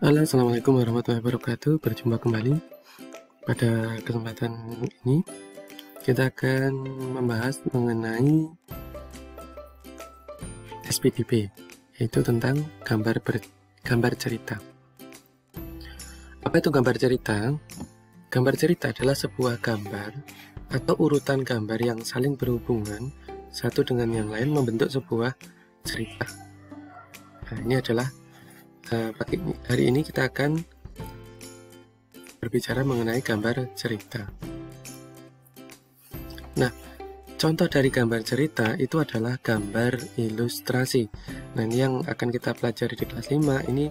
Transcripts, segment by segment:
Halo, assalamualaikum warahmatullahi wabarakatuh. Berjumpa kembali. Pada kesempatan ini kita akan membahas mengenai SPDP, yaitu tentang gambar cerita. Apa itu gambar cerita? Gambar cerita adalah sebuah gambar atau urutan gambar yang saling berhubungan satu dengan yang lain membentuk sebuah cerita. Nah, ini adalah hari ini kita akan berbicara mengenai gambar cerita. Nah, contoh dari gambar cerita itu adalah gambar ilustrasi. Nah, ini yang akan kita pelajari di kelas 5. Ini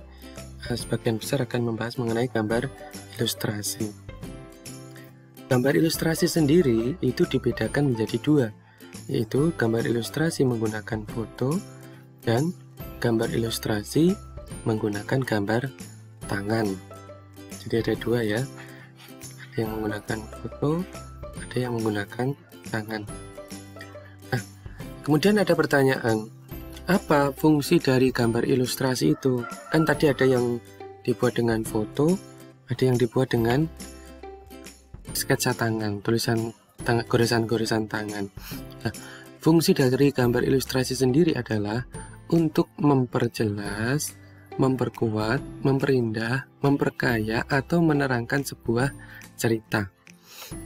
sebagian besar akan membahas mengenai gambar ilustrasi. Gambar ilustrasi sendiri itu dibedakan menjadi dua, yaitu gambar ilustrasi menggunakan foto dan gambar ilustrasi menggunakan gambar tangan. Jadi ada dua ya, ada yang menggunakan foto, ada yang menggunakan tangan. Nah, kemudian ada pertanyaan, apa fungsi dari gambar ilustrasi itu? Kan tadi ada yang dibuat dengan foto, ada yang dibuat dengan sketsa tangan, tulisan tangan, goresan-goresan tangan. Nah, fungsi dari gambar ilustrasi sendiri adalah untuk memperjelas, memperkuat, memperindah, memperkaya, atau menerangkan sebuah cerita.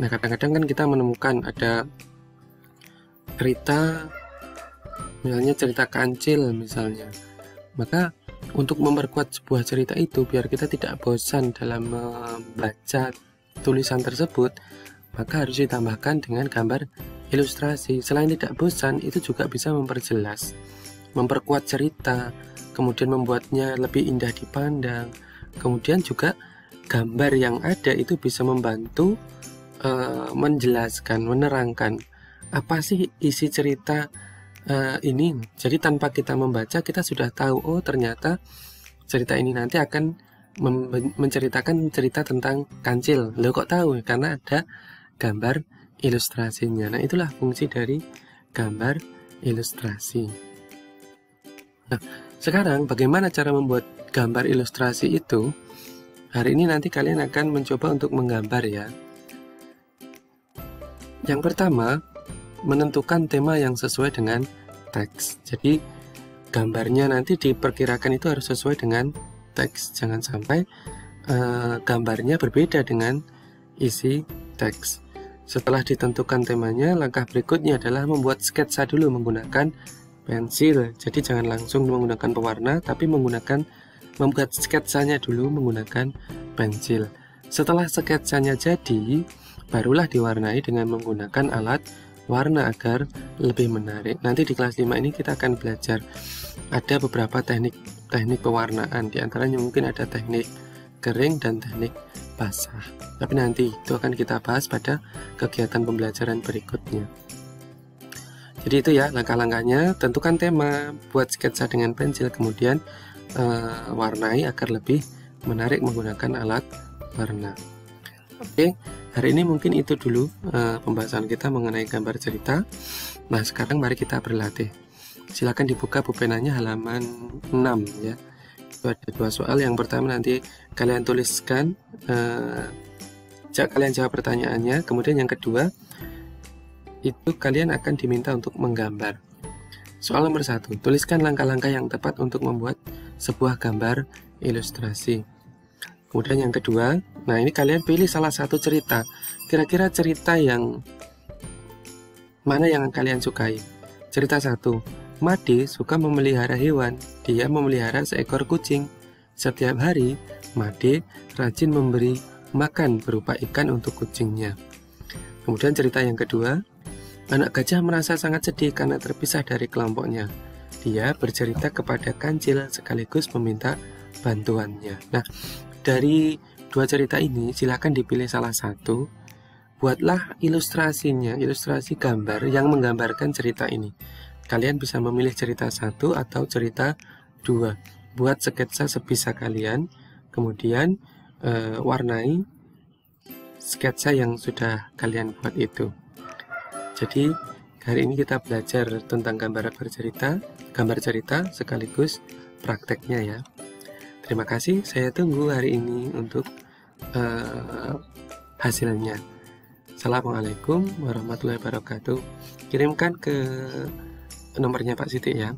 Nah, kadang-kadang kan kita menemukan ada cerita, misalnya cerita kancil misalnya. Maka untuk memperkuat sebuah cerita itu, biar kita tidak bosan dalam membaca tulisan tersebut, maka harus ditambahkan dengan gambar ilustrasi. Selain tidak bosan, itu juga bisa memperjelas, memperkuat cerita, kemudian membuatnya lebih indah dipandang. Kemudian juga gambar yang ada itu bisa membantu menjelaskan, menerangkan apa sih isi cerita ini. Jadi tanpa kita membaca, kita sudah tahu, oh ternyata cerita ini nanti akan menceritakan cerita tentang kancil. Loh kok tahu? Karena ada gambar ilustrasinya. Nah, itulah fungsi dari gambar ilustrasi. Nah, sekarang bagaimana cara membuat gambar ilustrasi itu? Hari ini nanti kalian akan mencoba untuk menggambar ya. Yang pertama, menentukan tema yang sesuai dengan teks. Jadi gambarnya nanti diperkirakan itu harus sesuai dengan teks. Jangan sampai gambarnya berbeda dengan isi teks. Setelah ditentukan temanya, langkah berikutnya adalah membuat sketsa dulu menggunakan pensil. Jadi jangan langsung menggunakan pewarna, tapi membuat sketsanya dulu menggunakan pensil. Setelah sketsanya jadi, barulah diwarnai dengan menggunakan alat warna agar lebih menarik. Nanti di kelas 5 ini kita akan belajar ada beberapa teknik pewarnaan. Di antaranya mungkin ada teknik kering dan teknik basah. Tapi nanti itu akan kita bahas pada kegiatan pembelajaran berikutnya. Jadi itu ya langkah-langkahnya, tentukan tema, buat sketsa dengan pensil, kemudian warnai agar lebih menarik menggunakan alat warna. Oke, hari ini mungkin itu dulu pembahasan kita mengenai gambar cerita. Nah, sekarang mari kita berlatih. Silakan dibuka pulpenanya halaman 6 ya. Itu ada dua soal. Yang pertama nanti kalian tuliskan, kalian jawab pertanyaannya. Kemudian yang kedua, itu kalian akan diminta untuk menggambar. Soal nomor 1, tuliskan langkah-langkah yang tepat untuk membuat sebuah gambar ilustrasi. Kemudian yang kedua, nah ini kalian pilih salah satu cerita. Kira-kira cerita yang mana yang kalian sukai? Cerita 1, Made suka memelihara hewan. Dia memelihara seekor kucing. Setiap hari, Made rajin memberi makan berupa ikan untuk kucingnya. Kemudian cerita yang kedua, anak gajah merasa sangat sedih karena terpisah dari kelompoknya. Dia bercerita kepada kancil sekaligus meminta bantuannya. Nah, dari dua cerita ini silakan dipilih salah satu. Buatlah ilustrasinya, ilustrasi gambar yang menggambarkan cerita ini. Kalian bisa memilih cerita 1 atau cerita 2. Buat sketsa sebisa kalian, kemudian warnai sketsa yang sudah kalian buat itu. Jadi hari ini kita belajar tentang gambar cerita sekaligus prakteknya ya. Terima kasih, saya tunggu hari ini untuk hasilnya. Assalamualaikum warahmatullahi wabarakatuh. Kirimkan ke nomornya Pak Sidik ya.